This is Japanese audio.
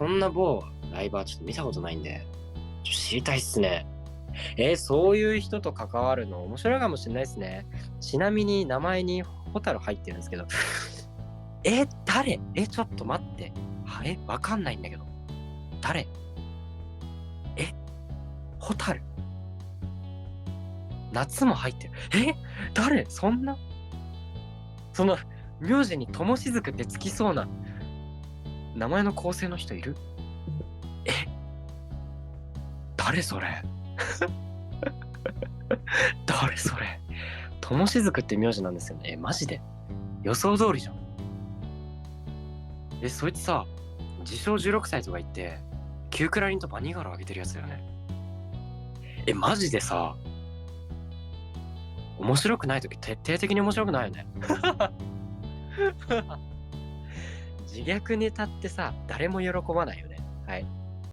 そんな某ライバーちょっと見たことないんで、知りたいっすね。そういう人と関わるの面白いかもしれないですね。ちなみに名前にホタル入ってるんですけど、誰ちょっと待って。わかんないんだけど。誰ホタル夏も入ってる。誰そんなその、名字にともしずくってつきそうな名前の構成の人いる？誰それ誰それともしずくって名字なんですよね。マジで予想通りじゃん。そいつさ、自称16歳とか言って、キュークラリンとバニーガロ上げてるやつだよね。マジでさ、面白くないとき徹底的に面白くないよね。自虐ネタってさ、誰も喜ばないよね。はい。